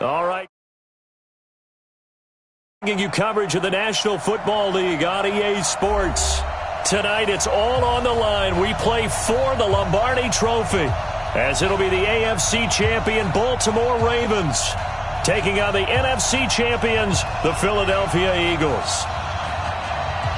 All right. Giving you coverage of the National Football League on EA Sports. Tonight, it's all on the line. We play for the Lombardi Trophy, as it'll be the AFC champion Baltimore Ravens taking on the NFC champions, the Philadelphia Eagles.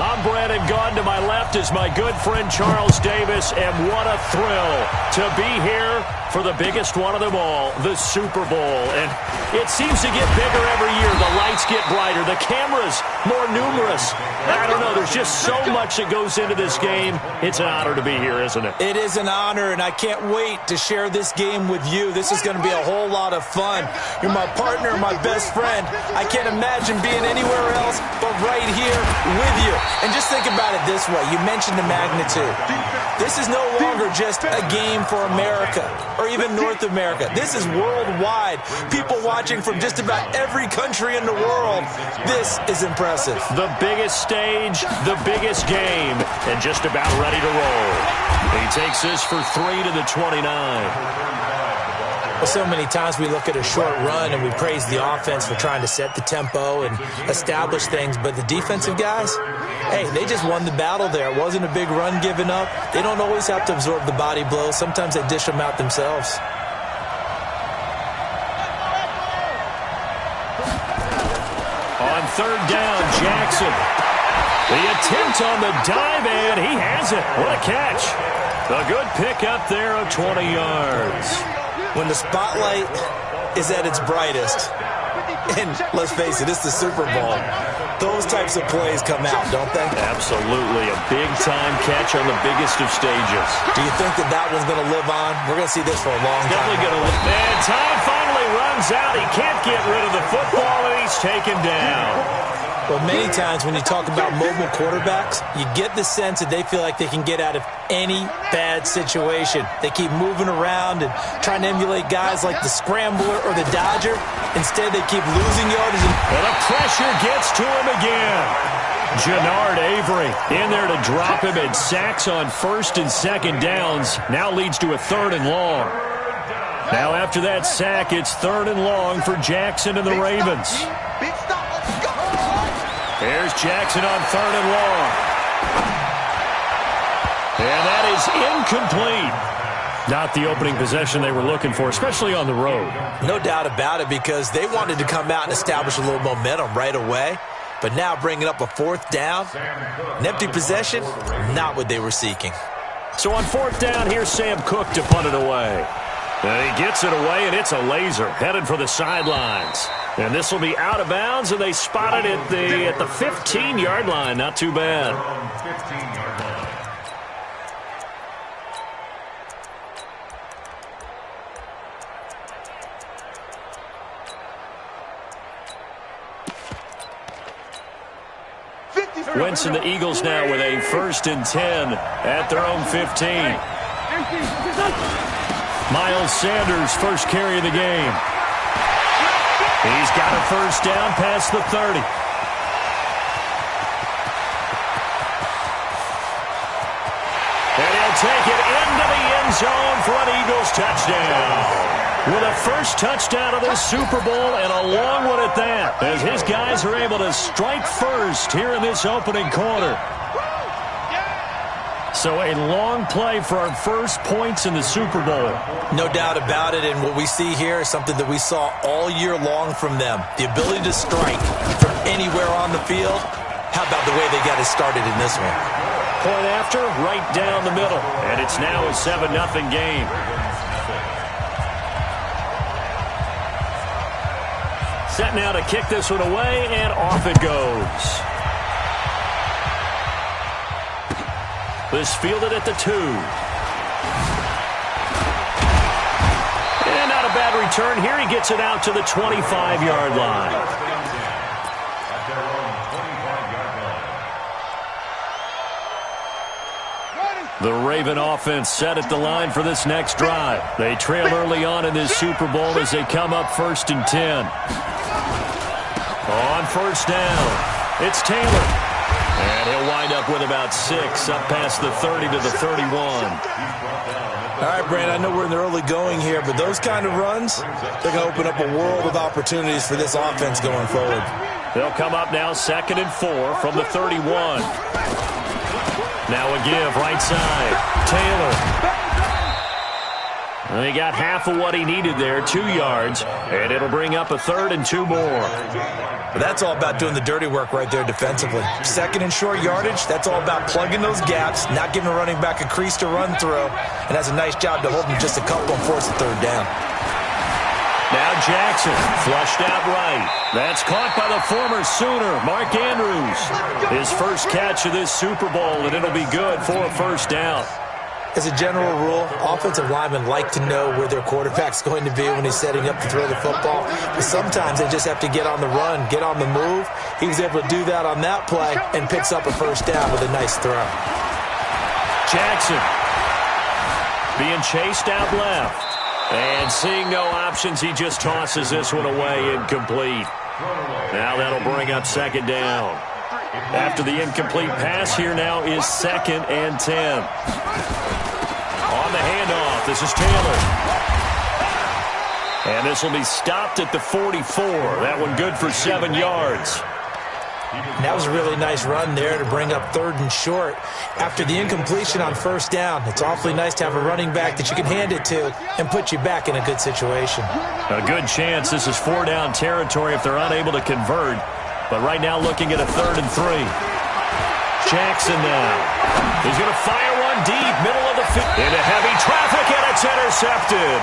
I'm Brandon Gaudin. To my left is my good friend Charles Davis, and what a thrill to be here for the biggest one of them all, the Super Bowl. And it seems to get bigger every year. The lights get brighter. The cameras more numerous. I don't know. There's just so much that goes into this game. It's an honor to be here, isn't it? It is an honor, and I can't wait to share this game with you. This is going to be a whole lot of fun. You're my partner, my best friend. I can't imagine being anywhere else but right here with you. And just think about it this way. You mentioned the magnitude. This is no longer just a game for America or even North America. This is worldwide. People watching from just about every country in the world. This is impressive. The biggest stage, the biggest game, and just about ready to roll. He takes this for 3 to the 29. Well, so many times we look at a short run and we praise the offense for trying to set the tempo and establish things, but the defensive guys, hey, they just won the battle there. It wasn't a big run given up. They don't always have to absorb the body blows. Sometimes they dish them out themselves. On third down, Jackson. The attempt on the dive, and he has it. What a catch. A good pick up there of 20 yards. When the spotlight is at its brightest, and let's face it, it's the Super Bowl, those types of plays come out, don't they? Absolutely. A big-time catch on the biggest of stages. Do you think that one's going to live on? We're going to see this for a long time. Definitely going to live. And time finally runs out. He can't get rid of the football, and he's taken down. But many times when you talk about mobile quarterbacks, you get the sense that they feel like they can get out of any bad situation. They keep moving around and trying to emulate guys like the Scrambler or the Dodger. Instead, they keep losing yardage. And the pressure gets to him again. Jannard Avery in there to drop him, and sacks on first and second downs. Now leads to a 3rd and long. Now after that sack, it's 3rd and long for Jackson and the Ravens. Here's Jackson on 3rd and long. And that is incomplete. Not the opening possession they were looking for, especially on the road. No doubt about it, because they wanted to come out and establish a little momentum right away. But now bringing up a 4th down, an empty possession, not what they were seeking. So on 4th down, here's Sam Cook to punt it away. And he gets it away, and it's a laser headed for the sidelines. And this will be out of bounds, and they spot it at the 15-yard line. Not too bad. Wentz and the Eagles now with a 1st and 10 at their own 15. Miles Sanders, first carry of the game. He's got a 1st down past the 30. And he'll take it into the end zone for an Eagles touchdown. With a first touchdown of the Super Bowl, and a long one at that, as his guys are able to strike first here in this opening quarter. So a long play for our first points in the Super Bowl. No doubt about it, and what we see here is something that we saw all year long from them. The ability to strike from anywhere on the field. How about the way they got it started in this one? Point after, right down the middle. And it's now a 7-0 game. Set now to kick this one away, and off it goes. This fielded at the 2. And not a bad return here. He gets it out to the 25-yard line. The Raven offense set at the line for this next drive. They trail early on in this Super Bowl as they come up 1st and 10. On 1st down, it's Taylor. And he'll wind up with about 6, up past the 30 to the 31. All right, Brandon, I know we're in the early going here, but those kind of runs, they're going to open up a world of opportunities for this offense going forward. They'll come up now 2nd and 4 from the 31. Now a give right side. Taylor. And he got half of what he needed there, 2 yards, and it'll bring up a 3rd and 2 more. But that's all about doing the dirty work right there defensively. 2nd and short yardage, that's all about plugging those gaps, not giving a running back a crease to run through, and that's a nice job to hold him just a couple and force a 3rd down. Now Jackson, flushed out right. That's caught by the former Sooner, Mark Andrews. His first catch of this Super Bowl, and it'll be good for a 1st down. As a general rule, offensive linemen like to know where their quarterback's going to be when he's setting up to throw the football. But sometimes they just have to get on the run, get on the move. He was able to do that on that play and picks up a 1st down with a nice throw. Jackson being chased out left. And seeing no options, he just tosses this one away incomplete. Now that'll bring up 2nd down. After the incomplete pass, here now is 2nd and 10. On the handoff, this is Taylor. And this will be stopped at the 44. That one good for 7 yards. And that was a really nice run there to bring up 3rd and short. After the incompletion on 1st down, it's awfully nice to have a running back that you can hand it to and put you back in a good situation. A good chance this is 4-down territory if they're unable to convert. But right now looking at a 3rd and 3. Jackson now. He's going to fire one deep, middle of the field. Into heavy traffic, and it's intercepted.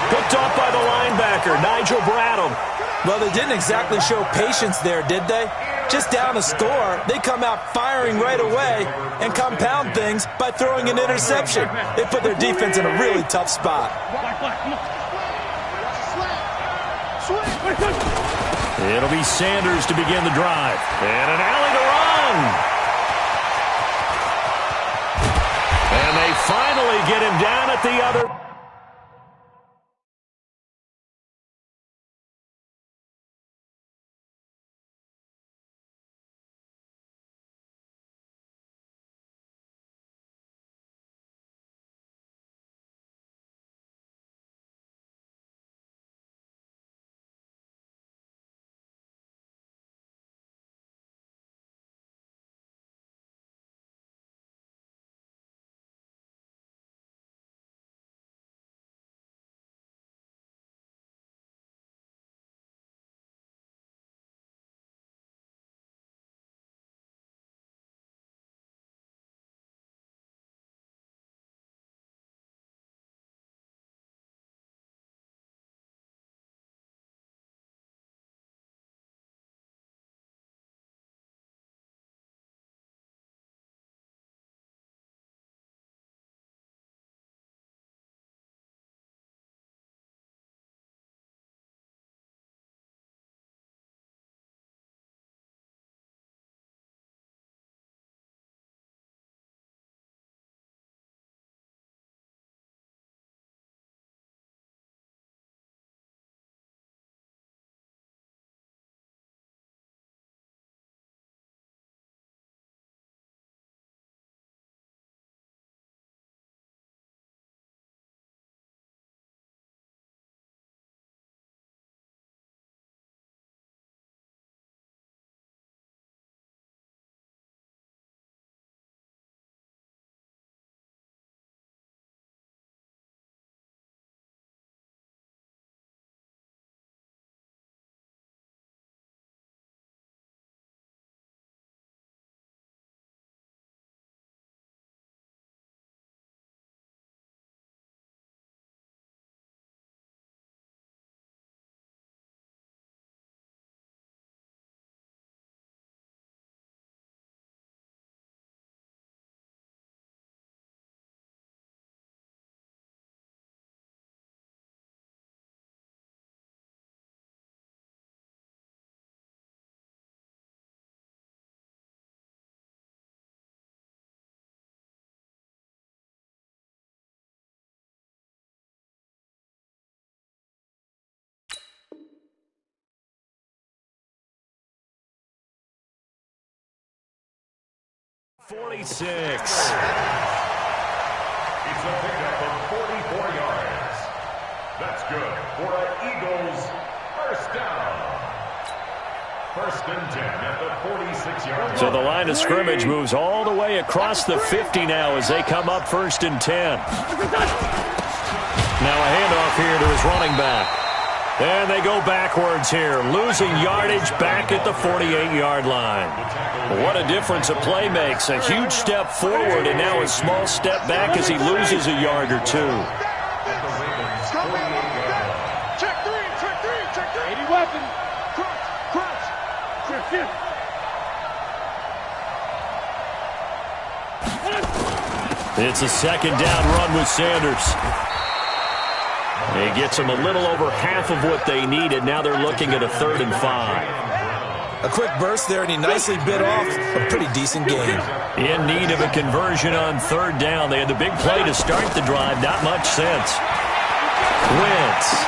Picked off by the linebacker, Nigel Bradham. Well, they didn't exactly show patience there, did they? Just down a score, they come out firing right away and compound things by throwing an interception. They put their defense in a really tough spot. It'll be Sanders to begin the drive. And an alley to run. And they finally get him down at the other. 46. It's a pickup of 44 yards. That's good for an Eagles first down. First and 10 at the 46-yard line. So the line of scrimmage moves all the way across the 50 now as they come up first and 10. Now a handoff here to his running back. And they go backwards here, losing yardage back at the 48-yard line. What a difference a play makes. A huge step forward and now a small step back as he loses a yard or two. Check three. 80 weapon. Crunch. Check. It's a second down run with Sanders. He gets them a little over half of what they needed. Now they're looking at a 3rd and 5. A quick burst there, and he nicely bit off a pretty decent game. In need of a conversion on 3rd down. They had the big play to start the drive. Not much sense. Wentz.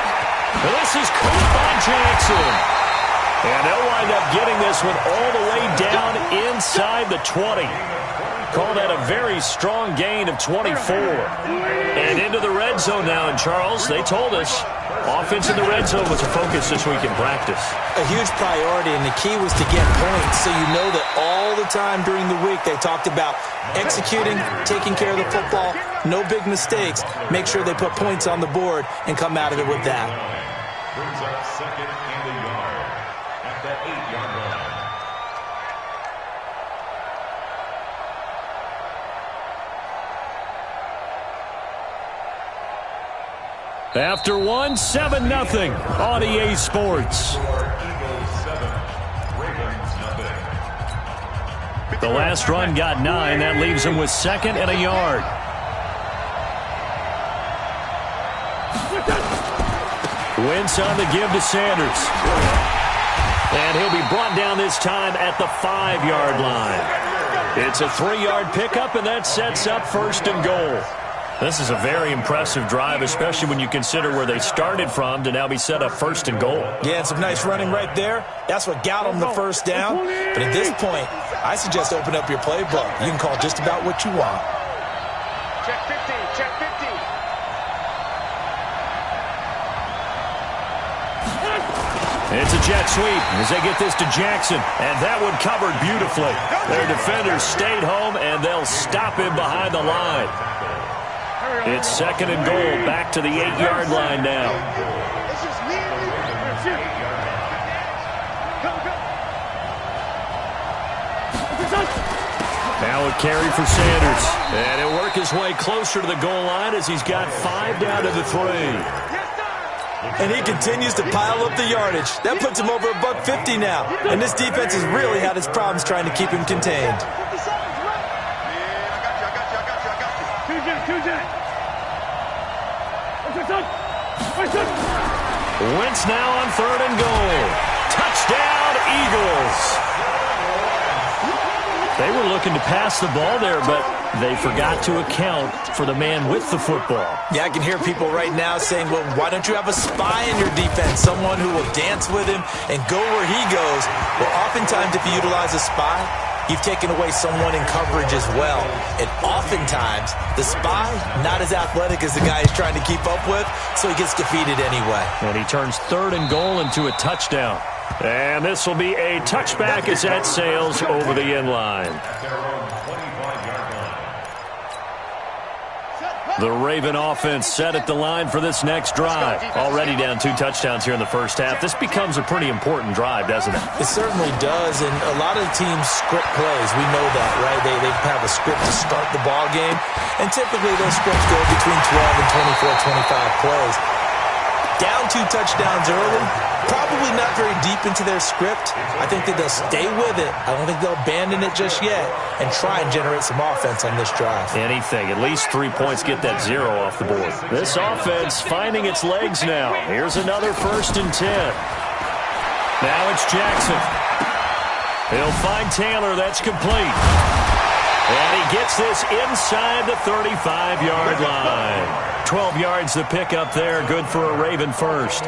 This is caught by Jackson. And they'll wind up getting this one all the way down inside the 20. Call that a very strong gain of 24. And into the red zone now. And, Charles, they told us offense in the red zone was a focus this week in practice. A huge priority, and the key was to get points. So you know that all the time during the week they talked about executing, taking care of the football, no big mistakes. Make sure they put points on the board and come out of it with that. Brings up 2nd and a yard at the 8-yard line. After 7-0 on EA Sports. The last run got 9. That leaves him with 2nd and a yard. Wentz on the give to Sanders. And he'll be brought down this time at the 5-yard line. It's a 3-yard pickup, and that sets up 1st and goal. This is a very impressive drive, especially when you consider where they started from to now be set up 1st and goal. Yeah, and some nice running right there. That's what got them the first down. But at this point, I suggest open up your playbook. You can call just about what you want. Check 15. It's a jet sweep as they get this to Jackson. And that one covered beautifully. Their defenders stayed home, and they'll stop him behind the line. It's 2nd and goal, back to the 8-yard line now. Now a carry for Sanders. And he'll work his way closer to the goal line as he's got 5 down to the 3. And he continues to pile up the yardage. That puts him over $150 now. And this defense has really had its problems trying to keep him contained. Wentz now on 3rd and goal. Touchdown, Eagles. They were looking to pass the ball there, but they forgot to account for the man with the football. Yeah, I can hear people right now saying, well, why don't you have a spy in your defense, someone who will dance with him and go where he goes? Well, oftentimes if you utilize a spy, you've taken away someone in coverage as well. And oftentimes, the spy, not as athletic as the guy he's trying to keep up with, so he gets defeated anyway. And he turns 3rd and goal into a touchdown. And this will be a touchback as that sails over the end line. The Raven offense set at the line for this next drive. Already down 2 touchdowns here in the first half. This becomes a pretty important drive, doesn't it? It certainly does, and a lot of teams script plays. We know that, right? They have a script to start the ball game, and typically those scripts go between 12 and 24, 25 plays. Down 2 touchdowns early, probably not very deep into their script. I think that they'll stay with it. I don't think they'll abandon it just yet and try and generate some offense on this drive. Anything. At least 3 points, get that 0 off the board. This offense finding its legs now. Here's another 1st and 10. Now it's Jackson. He'll find Taylor. That's complete. And he gets this inside the 35-yard line. 12 yards to pick up there. Good for a Raven first.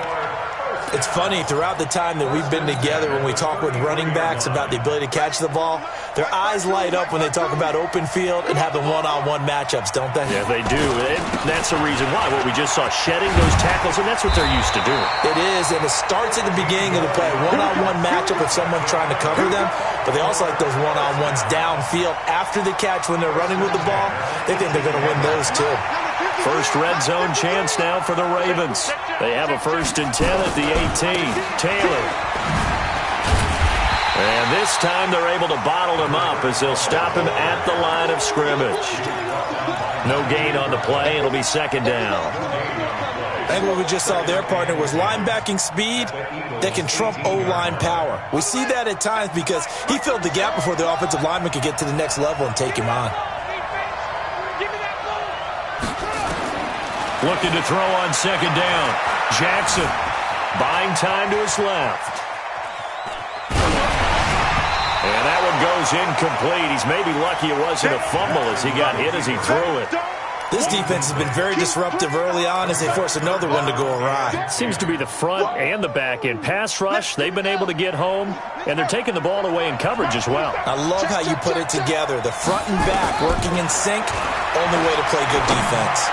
It's funny, throughout the time that we've been together, when we talk with running backs about the ability to catch the ball, Their eyes light up when they talk about open field and having one-on-one matchups, don't they? Yeah, they do. And that's the reason why. What we just saw, shedding those tackles, and that's what they're used to doing. It is, and it starts at the beginning of the play. One-on-one matchup if someone's trying to cover them, but they also like those one-on-ones downfield after the catch when they're running with the ball. They think they're going to win those, too. First red zone chance now for the Ravens. They have a 1st and 10 at the 18. Taylor. And this time they're able to bottle him up as they'll stop him at the line of scrimmage. No gain on the play. It'll be 2nd down. I think what we just saw their partner was linebacking speed that can trump O-line power. We see that at times because he filled the gap before the offensive lineman could get to the next level and take him on. Looking to throw on 2nd down. Jackson buying time to his left. And that one goes incomplete. He's maybe lucky it wasn't a fumble as he got hit as he threw it. This defense has been very disruptive early on as they force another one to go awry. Seems to be the front and the back end. Pass rush, they've been able to get home, and they're taking the ball away in coverage as well. I love how you put it together. The front and back working in sync, only way to play good defense.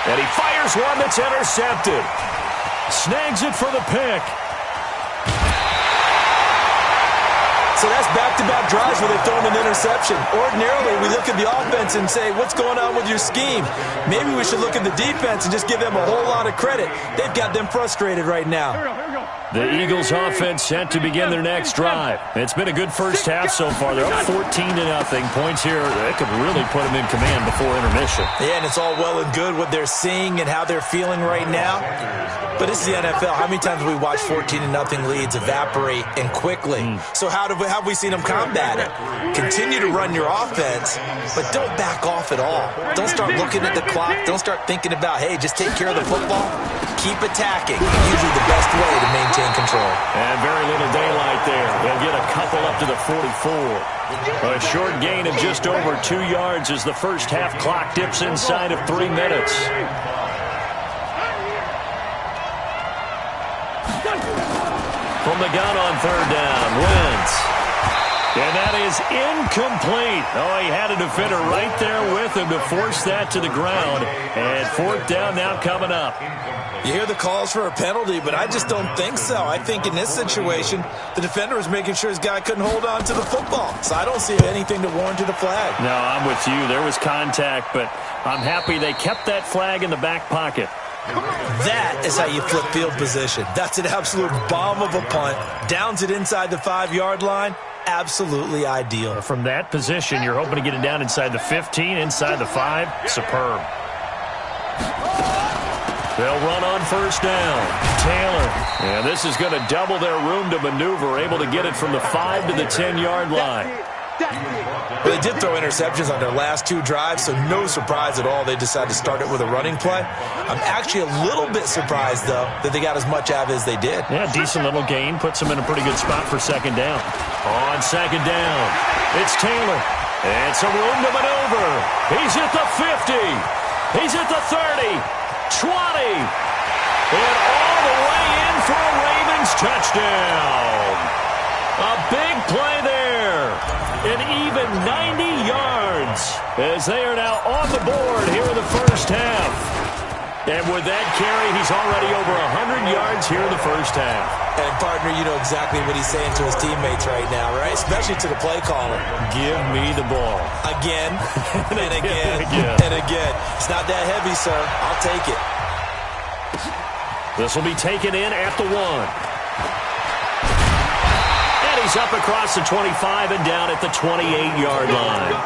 And he fires one that's intercepted. Snags it for the pick. So that's back-to-back drives where they've thrown an interception. Ordinarily, we look at the offense and say, what's going on with your scheme? Maybe we should look at the defense and just give them a whole lot of credit. They've got them frustrated right now. The Eagles offense set to begin their next drive. It's been a good first half so far. They're up 14-0. Points here, that could really put them in command before intermission. Yeah, and it's all well and good what they're seeing and how they're feeling right now. But it's the NFL. How many times have we watched 14-0 leads evaporate and quickly? So how have we seen them combat it? Continue to run your offense, but don't back off at all. Don't start looking at the clock. Don't start thinking about, hey, just take care of the football. Keep attacking. Usually the best way to maintain control. And very little daylight there. They'll get a couple up to the 44. A short gain of just over 2 yards as the first half clock dips inside of 3 minutes. From the gun on 3rd down, Wentz. And that is incomplete. Oh, he had a defender right there with him to force that to the ground. And 4th down now coming up. You hear the calls for a penalty, but I just don't think so. I think in this situation, the defender was making sure his guy couldn't hold on to the football. So I don't see anything to warrant a flag. No, I'm with you. There was contact, but I'm happy they kept that flag in the back pocket. That is how you flip field position. That's an absolute bomb of a punt. Downs it inside the 5-yard line. Absolutely ideal. From that position, you're hoping to get it down inside the 15, inside the 5. Superb. They'll run on 1st down. Taylor. And this is going to double their room to maneuver, able to get it from the 5 to the 10-yard line. Well, they did throw interceptions on their last 2 drives, so no surprise at all they decided to start it with a running play. I'm actually a little bit surprised, though, that they got as much out of it as they did. Yeah, decent little gain. Puts them in a pretty good spot for 2nd down. On 2nd down, it's Taylor. And some room to maneuver. He's at the 50. He's at the 30. 20. And all the way in for a Ravens touchdown. A big play there. An even 90 yards as they are now on the board here in the first half. And with that carry, he's already over 100 yards here in the first half. And, partner, you know exactly what he's saying to his teammates right now, right? Especially to the play caller. Give me the ball. Again, and again, and again. It's not that heavy, sir. I'll take it. This will be taken in at the 1. And he's up across the 25 and down at the 28-yard line.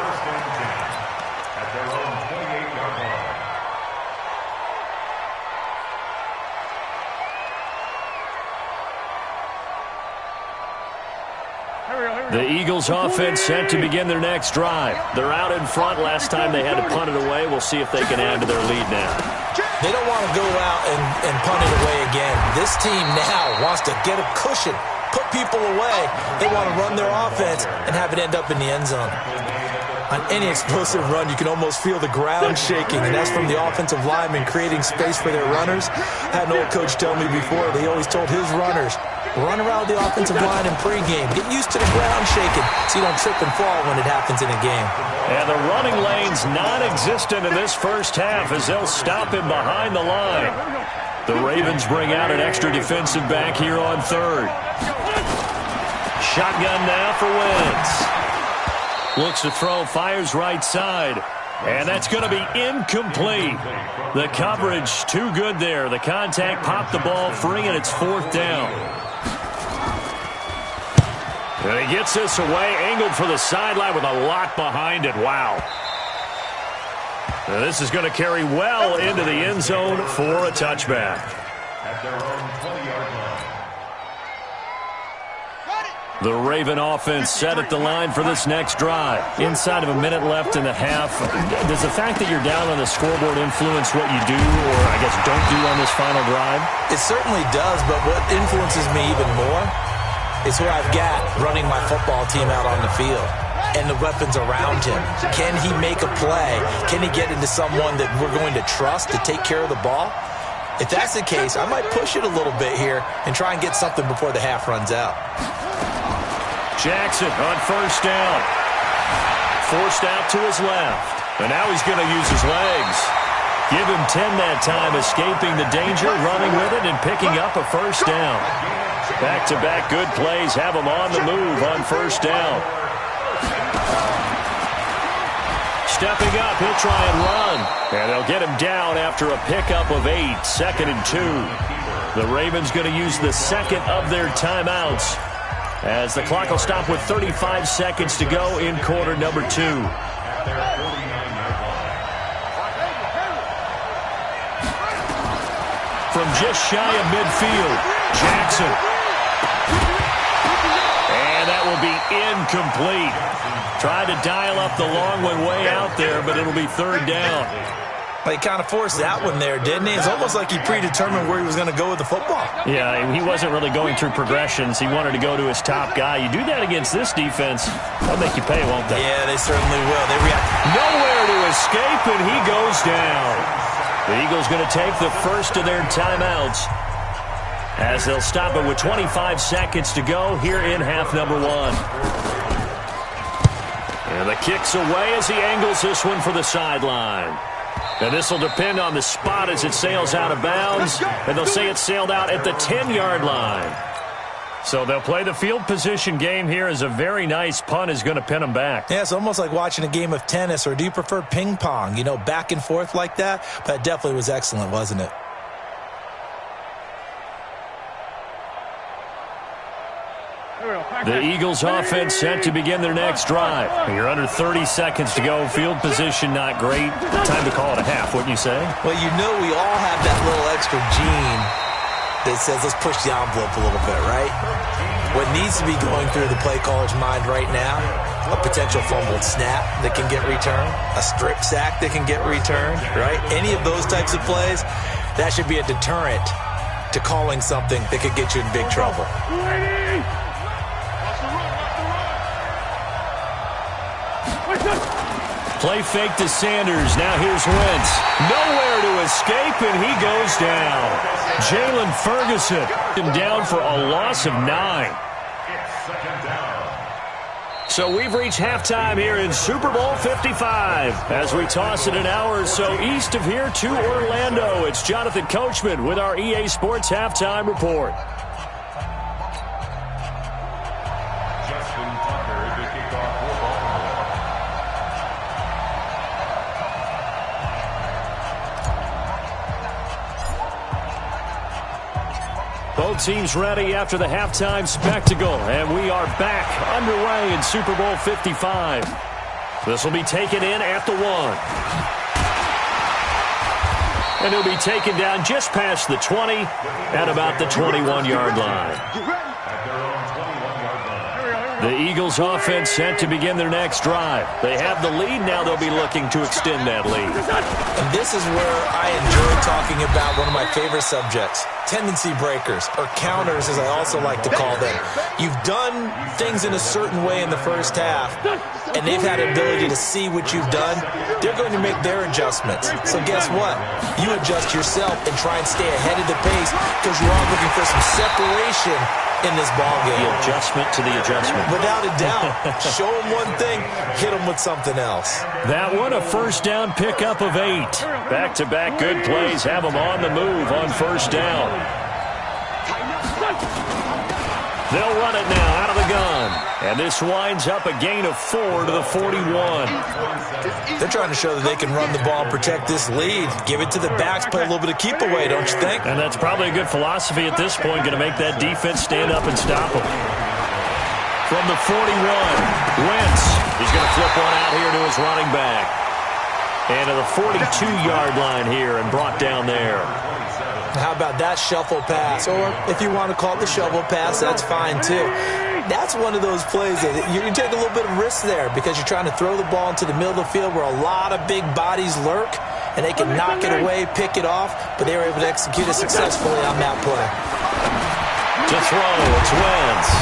The Eagles offense set to begin their next drive. They're out in front. Last time they had to punt it away. We'll see if they can add to their lead now. They don't want to go out and punt it away again. This team now wants to get a cushion, put people away. They want to run their offense and have it end up in the end zone. On any explosive run, you can almost feel the ground shaking, and that's from the offensive linemen creating space for their runners. I had an old coach tell me before, they always told his runners, run around the offensive line in pregame. Get used to the ground shaking so you don't trip and fall when it happens in a game. And the running lane's non-existent in this first half as they'll stop him behind the line. The Ravens bring out an extra defensive back here on third. Shotgun now for Wentz. Looks to throw, fires right side. And that's going to be incomplete. The coverage too good there. The contact popped the ball free, and it's fourth down. And he gets this away, angled for the sideline with a lot behind it. Wow. Now this is going to carry well into the end zone for a touchback. At their own 20-yard line. The Raven offense set at the line for this next drive. Inside of a minute left in the half, does the fact that you're down on the scoreboard influence what you do, or I guess don't do on this final drive? It certainly does, but what influences me even more is who I've got running my football team out on the field and the weapons around him. Can he make a play? Can he get into someone that we're going to trust to take care of the ball? If that's the case, I might push it a little bit here and try and get something before the half runs out. Jackson on first down. Forced out to his left. And now he's going to use his legs. Give him 10 that time, escaping the danger, running with it, and picking up a first down. Back-to-back good plays have him on the move on first down. Stepping up, he'll try and run. And they'll get him down after a pickup of 8, 2nd and 2. The Ravens going to use the second of their timeouts, as the clock will stop with 35 seconds to go in quarter number 2. From just shy of midfield, Jackson. And that will be incomplete. Tried to dial up the long one way out there, but it'll be third down. He kind of forced that one there, didn't he? It's almost like he predetermined where he was going to go with the football. Yeah, he wasn't really going through progressions. He wanted to go to his top guy. You do that against this defense, they'll make you pay, won't they? Yeah, they certainly will. They react. Nowhere to escape, and he goes down. The Eagles going to take the first of their timeouts, as they'll stop it with 25 seconds to go here in half number 1. And the kick's away as he angles this one for the sideline. And this will depend on the spot as it sails out of bounds. And they'll say it sailed out at the 10-yard line. So they'll play the field position game here as a very nice punt is going to pin them back. Yeah, it's almost like watching a game of tennis, or do you prefer ping pong? You know, back and forth like that? But it definitely was excellent, wasn't it? The Eagles offense set to begin their next drive. You're under 30 seconds to go. Field position not great. Time to call it a half, wouldn't you say? Well, you know we all have that little extra gene that says let's push the envelope a little bit, right? What needs to be going through the play caller's mind right now, a potential fumbled snap that can get returned, a strip sack that can get returned, right? Any of those types of plays, that should be a deterrent to calling something that could get you in big trouble. Play fake to Sanders. Now here's Wentz. Nowhere to escape, and he goes down. Jalen Ferguson down for a loss of 9. So we've reached halftime here in Super Bowl 55. As we toss it an hour or so east of here to Orlando, it's Jonathan Coachman with our EA Sports Halftime Report. Both teams ready after the halftime spectacle, and we are back underway in Super Bowl 55. This will be taken in at the 1. And he'll be taken down just past the 20 at about the 21-yard line. The Eagles offense set to begin their next drive. They have the lead. Now they'll be looking to extend that lead. And this is where I enjoy talking about one of my favorite subjects, tendency breakers, or counters as I also like to call them. You've done things in a certain way in the first half, and they've had the ability to see what you've done. They're going to make their adjustments. So guess what? You adjust yourself and try and stay ahead of the pace because you are looking for some separation in this ballgame. The adjustment to the adjustment. Without a doubt. Show them one thing, hit them with something else. That one, a first down pickup of 8. Back-to-back good plays have them on the move on first down. They'll run it now out of the gun. And this winds up a gain of 4 to the 41. They're trying to show that they can run the ball and protect this lead. Give it to the backs, play a little bit of keep away, don't you think? And that's probably a good philosophy at this point, going to make that defense stand up and stop them. From the 41, Wentz is going to flip one out here to his running back. And to the 42-yard line here and brought down there. How about that shuffle pass? Or if you want to call it the shovel pass, that's fine too. That's one of those plays that you take a little bit of risk there because you're trying to throw the ball into the middle of the field where a lot of big bodies lurk, and they can knock it away, pick it off, but they were able to execute it successfully on that play. To throw, it's Wentz.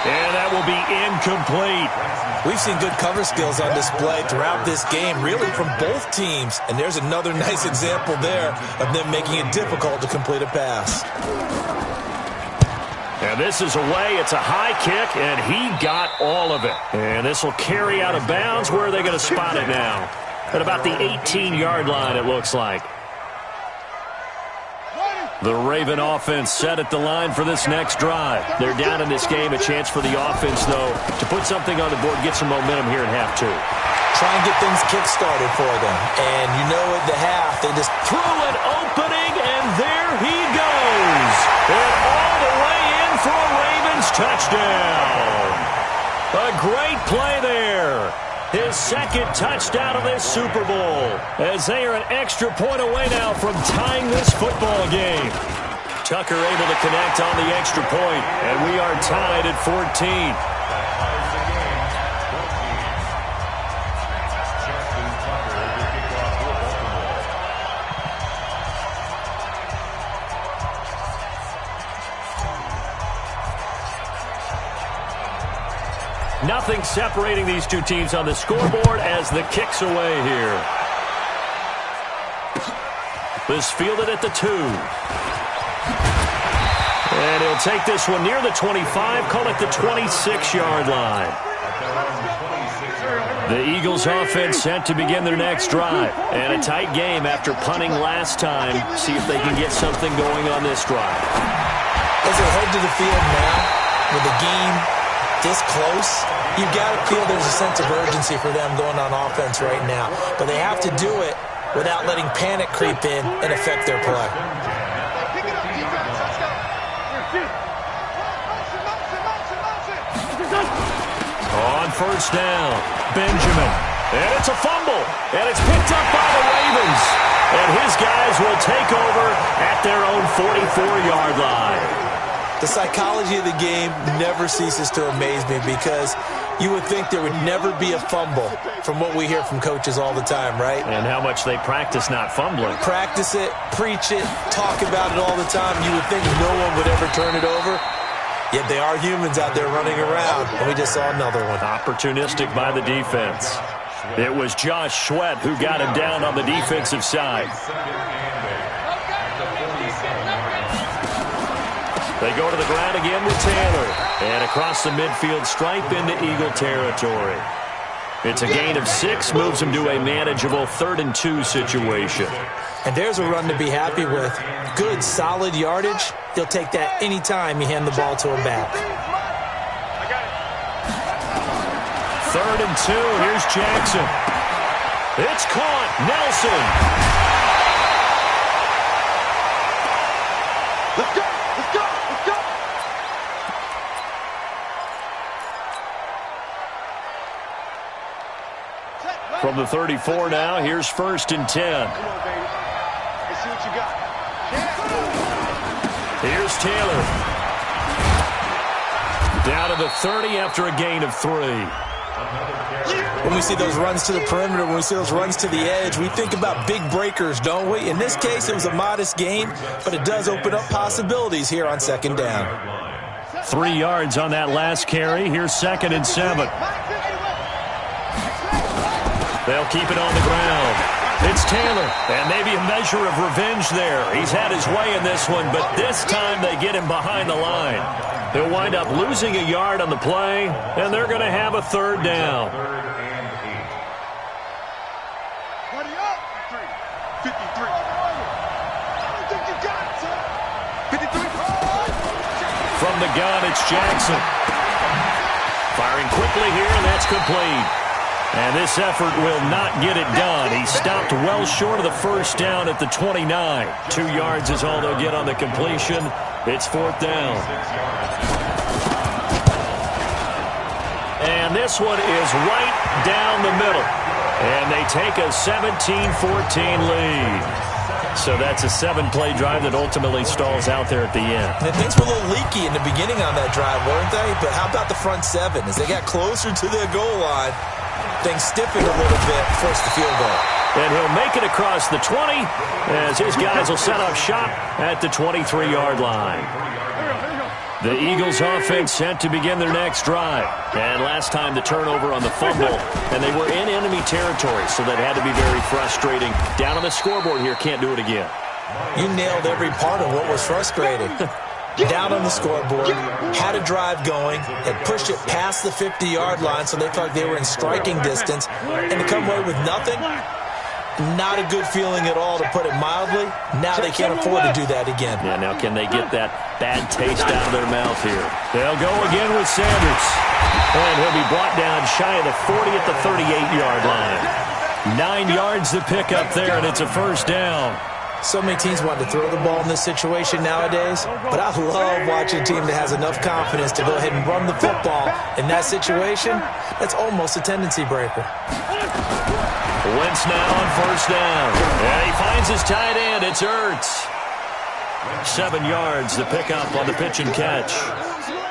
And that will be incomplete. We've seen good cover skills on display throughout this game, really from both teams. And there's another nice example there of them making it difficult to complete a pass. And this is away. It's a high kick, and he got all of it. And this will carry out of bounds. Where are they going to spot it now? At about the 18-yard line, it looks like. The Raven offense set at the line for this next drive. They're down in this game. A chance for the offense, though, to put something on the board, get some momentum here in half 2. Try and get things kick-started for them. And you know at the half, they just threw an opening, and there he goes. And all the way in for a Ravens touchdown. A great play there. His second touchdown of this Super Bowl, as they are an extra point away now from tying this football game. Tucker able to connect on the extra point, and we are tied at 14. Nothing separating these two teams on the scoreboard as the kick's away here. This fielded at the 2. And he'll take this one near the 25, call it the 26-yard line. The Eagles offense set to begin their next drive. And a tight game after punting last time. See if they can get something going on this drive. As they head to the field now, with the game this close, you've got to feel there's a sense of urgency for them going on offense right now. But they have to do it without letting panic creep in and affect their play. On first down, Benjamin. And it's a fumble. And it's picked up by the Ravens. And his guys will take over at their own 44-yard line. The psychology of the game never ceases to amaze me because you would think there would never be a fumble from what we hear from coaches all the time, right? And how much they practice not fumbling. Practice it, preach it, talk about it all the time. You would think no one would ever turn it over. Yet they are humans out there running around, and we just saw another one. Opportunistic by the defense. It was Josh Sweat who got him down on the defensive side. They go to the ground again with Taylor. And across the midfield stripe into Eagle territory. It's a gain of 6, moves them to a manageable 3rd and 2 situation. And there's a run to be happy with. Good, solid yardage. They'll take that anytime you hand the ball to him back. 3rd and 2, here's Jackson. It's caught, Nelson. Let's go, let's go, let's go. From the 34 now, here's 1st and 10. Come on, baby. Let's see what you got. Here's Taylor. Down to the 30 after a gain of 3. When we see those runs to the perimeter, when we see those runs to the edge, we think about big breakers, don't we? In this case, it was a modest gain, but it does open up possibilities here on second down. 3 yards on that last carry. Here's 2nd and 7. They'll keep it on the ground. It's Taylor, and maybe a measure of revenge there. He's had his way in this one, but this time they get him behind the line. He'll wind up losing a yard on the play, and they're going to have a 3rd down. From the gun, it's Jackson. Firing quickly here, and that's complete. And this effort will not get it done. He stopped well short of the 1st down at the 29. 2 yards is all they'll get on the completion. It's 4th down. And this one is right down the middle. And they take a 17-14 lead. So that's a 7-play drive that ultimately stalls out there at the end. And things were a little leaky in the beginning on that drive, weren't they? But how about the front 7? As they got closer to their goal line, things stiffened a little bit, forced the field goal. And he'll make it across the 20 as his guys will set up shop at the 23-yard line. The Eagles offense set to begin their next drive. And last time the turnover on the fumble, and they were in enemy territory, so that had to be very frustrating. Down on the scoreboard here, can't do it again. You nailed every part of what was frustrating. Down on the scoreboard, had a drive going, had pushed it past the 50-yard line, so they felt like they were in striking distance, and to come away with nothing, not a good feeling at all, to put it mildly. Now they can't afford to do that again. Yeah, now can they get that bad taste out of their mouth here? They'll go again with Sanders. And he'll be brought down shy of the 40 at the 38-yard line. 9 yards to pick up there, and it's a 1st down. So many teams want to throw the ball in this situation nowadays, but I love watching a team that has enough confidence to go ahead and run the football. In that situation, that's almost a tendency breaker. Wentz now on 1st down. And he finds his tight end. It's Ertz. 7 yards to pick up on the pitch and catch.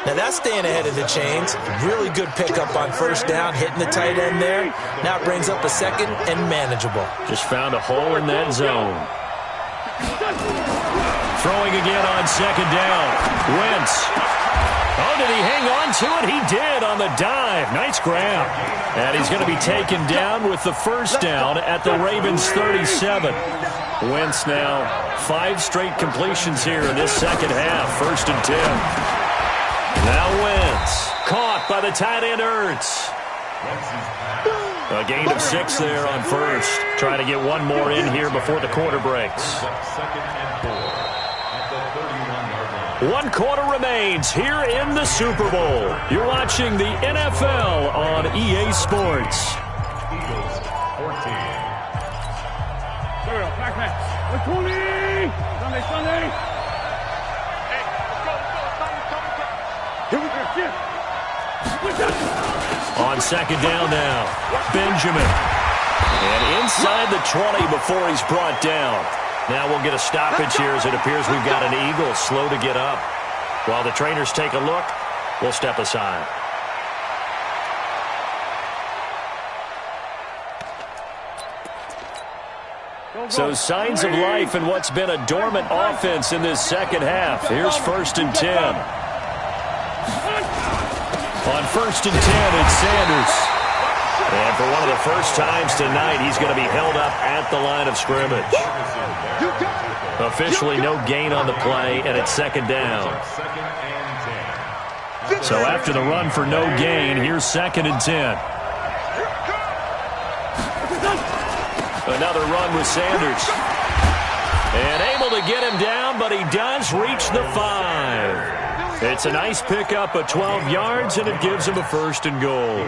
Now that's staying ahead of the chains. Really good pickup on 1st down, hitting the tight end there. Now it brings up a 2nd and manageable. Just found a hole in that zone. Throwing again on 2nd down. Wentz. Oh, did he hang on to it? He did on the dive. Nice grab. And he's going to be taken down with the 1st down at the Ravens 37. Wentz now 5 straight completions here in this 2nd half. 1st and 10. Now Wentz. Caught by the tight end Ertz. A gain of 6 there on 1st. Trying to get one more in here before the quarter breaks. 1 quarter remains here in the Super Bowl. You're watching the NFL on EA Sports. Eagles 14. Sunday. Hey, let's go. On 2nd down now, Benjamin. And inside the 20 before he's brought down. Now we'll get a stoppage here as it appears we've got an Eagle slow to get up. While the trainers take a look, we'll step aside. So signs of life in what's been a dormant offense in this 2nd half. Here's 1st and 10. On 1st and 10, it's Sanders. And for one of the first times tonight, he's going to be held up at the line of scrimmage. Officially no gain on the play, and it's 2nd down. So after the run for no gain, here's 2nd and 10. Another run with Sanders. And able to get him down, but he does reach the 5. It's a nice pickup of 12 yards, and it gives him a 1st and goal.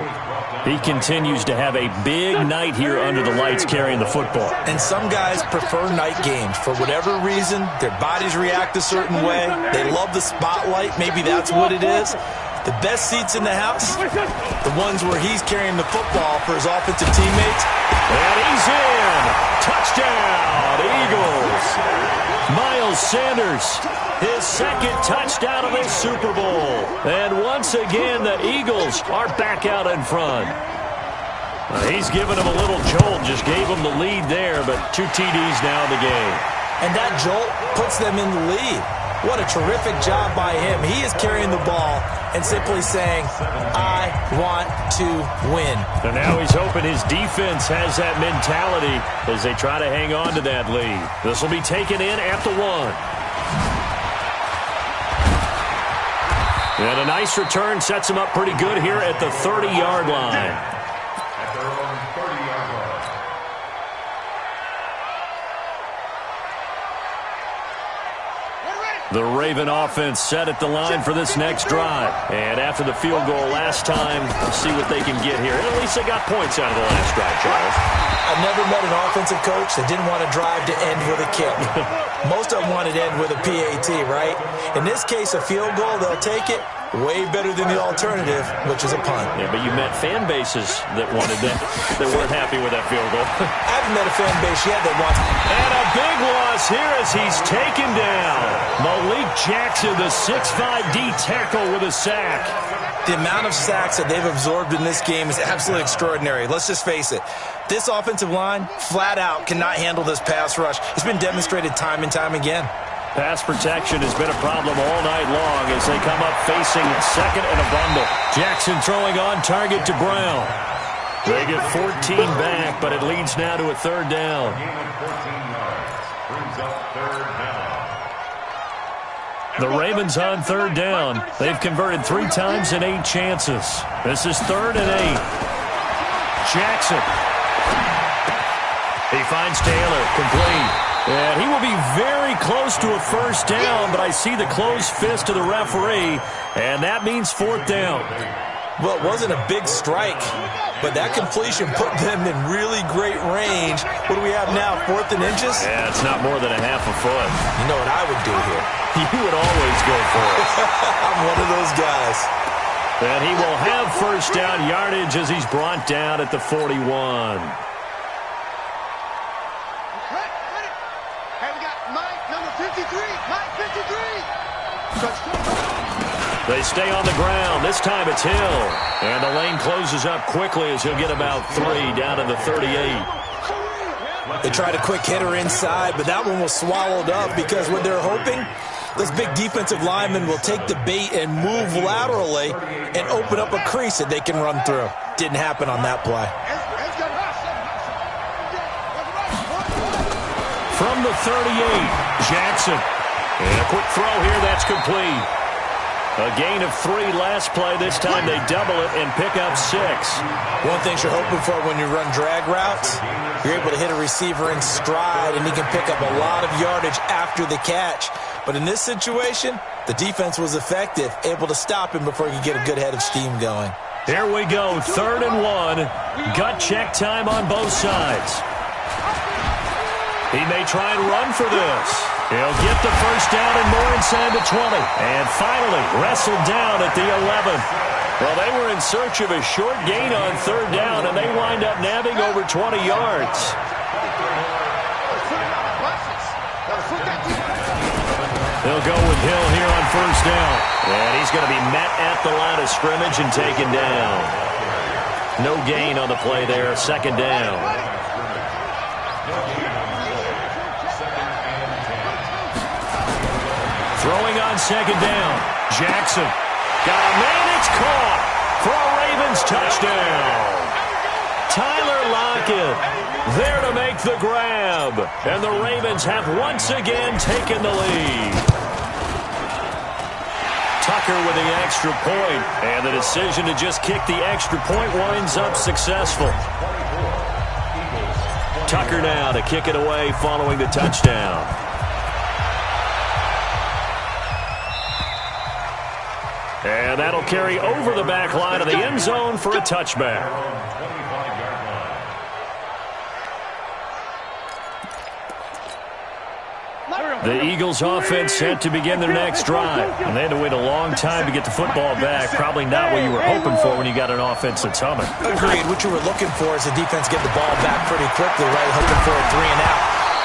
He continues to have a big night here under the lights carrying the football. And some guys prefer night games. For whatever reason, their bodies react a certain way. They love the spotlight. Maybe that's what it is. The best seats in the house, the ones where he's carrying the football for his offensive teammates. And he's in. Touchdown, Eagles. Miles Sanders his second touchdown of this Super Bowl. And once again, the Eagles are back out in front. He's given them a little jolt, just gave them the lead there, but 2 TDs now in the game. And that jolt puts them in the lead. What a terrific job by him. He is carrying the ball and simply saying, I want to win. And now he's hoping his defense has that mentality as they try to hang on to that lead. This will be taken in at the 1. And a nice return sets him up pretty good here at the 30-yard line. The Raven offense set at the line for this next drive. And after the field goal last time, we'll see what they can get here. And at least they got points out of the last drive, Charles. I've never met an offensive coach that didn't want to drive to end with a kick. Most of them wanted to end with a PAT, right? In this case, a field goal, they'll take it. Way better than the alternative, which is a punt. Yeah, but you met fan bases that wanted that, that weren't happy with that field goal. I haven't met a fan base yet that wants. And a big loss here as he's taken down. Malik Jackson, the 6'5" D tackle with a sack. The amount of sacks that they've absorbed in this game is absolutely extraordinary. Let's just face it. This offensive line, flat out, cannot handle this pass rush. It's been demonstrated time and time again. Pass protection has been a problem all night long as they come up facing second and a bundle. Jackson throwing on target to Brown. They get 14 back, but it leads now to a 3rd down. The Ravens on 3rd down. They've converted 3 times in 8 chances. This is 3rd and 8. Jackson. He finds Taylor, complete. And he will be very close to a 1st down, but I see the closed fist of the referee, and that means 4th down. Well, it wasn't a big strike, but that completion put them in really great range. What do we have now, 4th and inches? Yeah, it's not more than a half a foot. You know what I would do here? You would always go for it. I'm one of those guys. And he will have 1st down yardage as he's brought down at the 41. They stay on the ground. This time it's Hill. And the lane closes up quickly as he'll get about 3 down to the 38. They tried a quick hitter inside, but that one was swallowed up because what they're hoping, this big defensive lineman will take the bait and move laterally and open up a crease that they can run through. Didn't happen on that play. From the 38, Jackson. And a quick throw here, that's complete. A gain of 3 last play. This time they double it and pick up 6. One thing you're hoping for when you run drag routes, you're able to hit a receiver in stride and he can pick up a lot of yardage after the catch. But in this situation, the defense was effective, able to stop him before he could get a good head of steam going. Here we go, 3rd and 1. Gut check time on both sides. He may try and run for this. He'll get the 1st down and more inside the 20. And finally wrestled down at the 11. Well, they were in search of a short gain on 3rd down, and they wind up nabbing over 20 yards. They'll go with Hill here on 1st down. And he's going to be met at the line of scrimmage and taken down. No gain on the play there, 2nd down. Throwing on 2nd down. Jackson. Got a man, it's caught for a Ravens touchdown. Tyler Lockett there to make the grab. And the Ravens have once again taken the lead. Tucker with the extra point. And the decision to just kick the extra point winds up successful. Tucker now to kick it away following the touchdown. And that'll carry over the back line of the end zone for a touchback. The Eagles offense set to begin their next drive. And they had to wait a long time to get the football back. Probably not what you were hoping for when you got an offense that's humming. Agreed. What you were looking for is the defense get the ball back pretty quickly, right? Hoping for a 3 and out.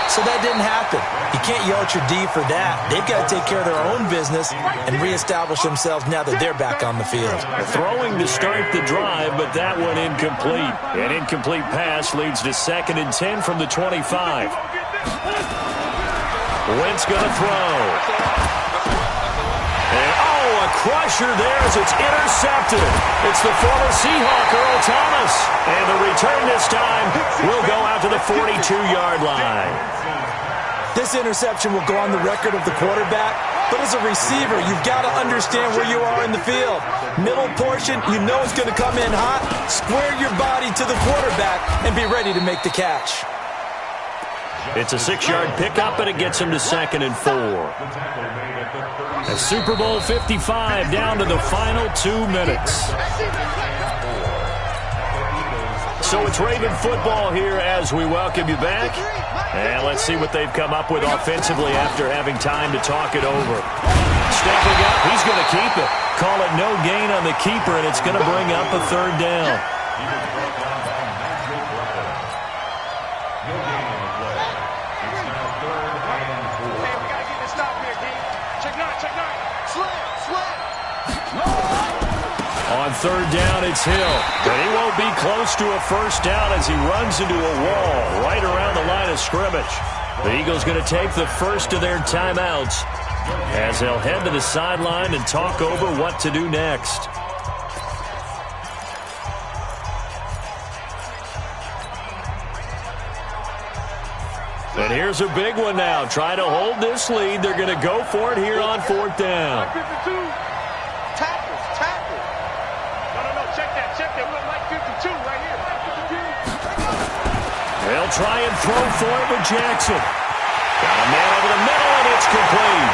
So that didn't happen. You can't yell at your D for that. They've got to take care of their own business and reestablish themselves now that they're back on the field. Throwing to start the drive, but that one incomplete. An incomplete pass leads to 2nd and 10 from the 25. Wentz going to throw. And, a crusher there as it's intercepted. It's the former Seahawk, Earl Thomas. And the return this time will go out to the 42-yard line. This interception will go on the record of the quarterback, but as a receiver, you've got to understand where you are in the field. Middle portion, you know it's going to come in hot. Square your body to the quarterback and be ready to make the catch. It's a 6-yard pickup, and it gets him to 2nd and 4. A Super Bowl 55 down to the final 2 minutes. So it's Raven football here as we welcome you back. And let's see what they've come up with offensively after having time to talk it over. Stepping up, he's going to keep it. Call it no gain on the keeper, and it's going to bring up a 3rd down. On 3rd down, it's Hill. But he won't be close to a 1st down as he runs into a wall right around the line of scrimmage. The Eagles going to take the first of their timeouts as they'll head to the sideline and talk over what to do next. And here's a big one now. Trying to hold this lead. They're going to go for it here on 4th down. They'll try and throw for it with Jackson. Got a man over the middle, and it's complete.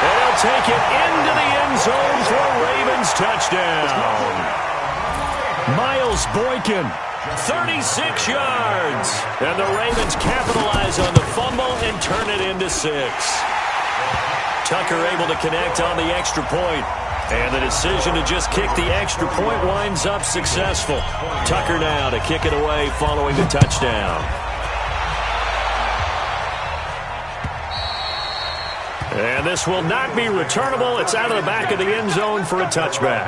And he'll take it into the end zone for a Ravens touchdown. Miles Boykin, 36 yards. And the Ravens capitalize on the fumble and turn it into 6. Tucker able to connect on the extra point. And the decision to just kick the extra point winds up successful. Tucker now to kick it away following the touchdown. And this will not be returnable. It's out of the back of the end zone for a touchback.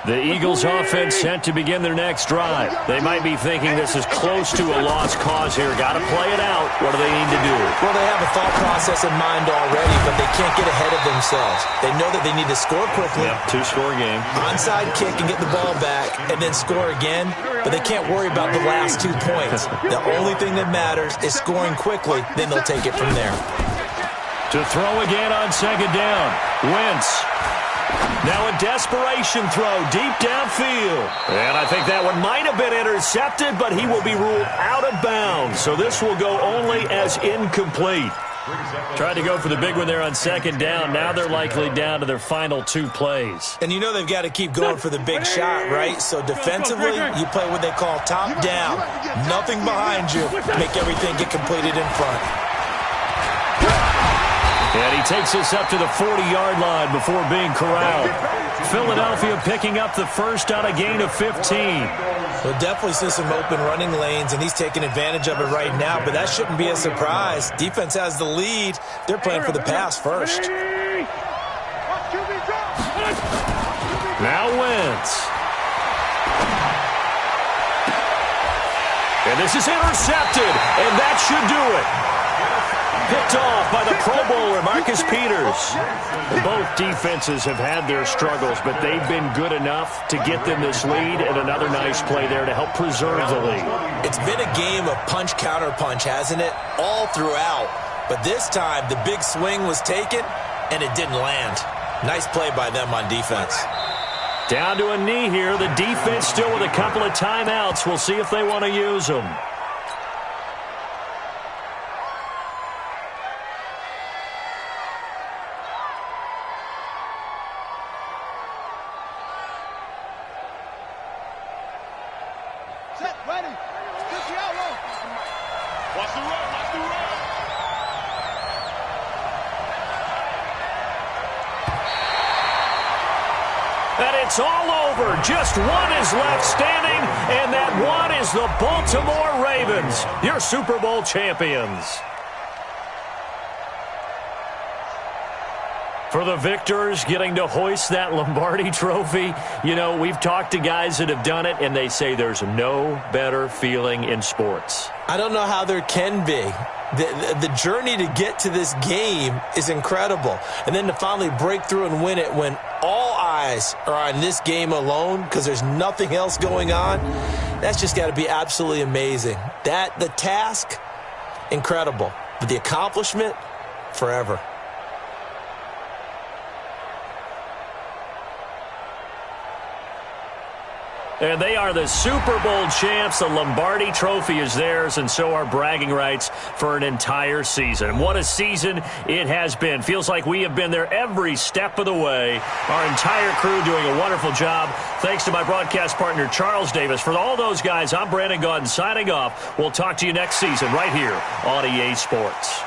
The Eagles offense set to begin their next drive. They might be thinking this is close to a lost cause here. Got to play it out. What do they need to do? Well, they have a thought process in mind already, but they can't get ahead of themselves. They know that they need to score quickly. Yep, 2-score game. Onside kick and get the ball back and then score again, but they can't worry about the last 2 points. The only thing that matters is scoring quickly, then they'll take it from there. To throw again on 2nd down. Wentz. Now a desperation throw deep downfield. And I think that one might have been intercepted, but he will be ruled out of bounds. So this will go only as incomplete. Tried to go for the big one there on 2nd down. Now they're likely down to their final 2 plays. And you know they've got to keep going for the big shot, right? So defensively, you play what they call top down. Nothing behind you. Make everything get completed in front. And he takes us up to the 40-yard line before being corralled. Philadelphia picking up the first on a gain of 15. We'll definitely see some open running lanes, and he's taking advantage of it right now, but that shouldn't be a surprise. Defense has the lead. They're playing for the pass first. Now Wentz. And this is intercepted, and that should do it. Picked off by the Pro Bowler, Marcus Peters. Both defenses have had their struggles, but they've been good enough to get them this lead, and another nice play there to help preserve the lead. It's been a game of punch-counter-punch, hasn't it? All throughout. But this time, the big swing was taken, and it didn't land. Nice play by them on defense. Down to a knee here. The defense still with a couple of timeouts. We'll see if they want to use them. And it's all over. Just one is left standing, and that one is the Baltimore Ravens, your Super Bowl champions. For the victors, getting to hoist that Lombardi trophy, you know, we've talked to guys that have done it, and they say there's no better feeling in sports. I don't know how there can be. The journey to get to this game is incredible. And then to finally break through and win it when all eyes are on this game alone because there's nothing else going on, that's just got to be absolutely amazing. The task, incredible. But the accomplishment, forever. And they are the Super Bowl champs. The Lombardi trophy is theirs, and so are bragging rights for an entire season. And what a season it has been. Feels like we have been there every step of the way. Our entire crew doing a wonderful job. Thanks to my broadcast partner, Charles Davis. For all those guys, I'm Brandon Gaudin signing off. We'll talk to you next season right here on EA Sports.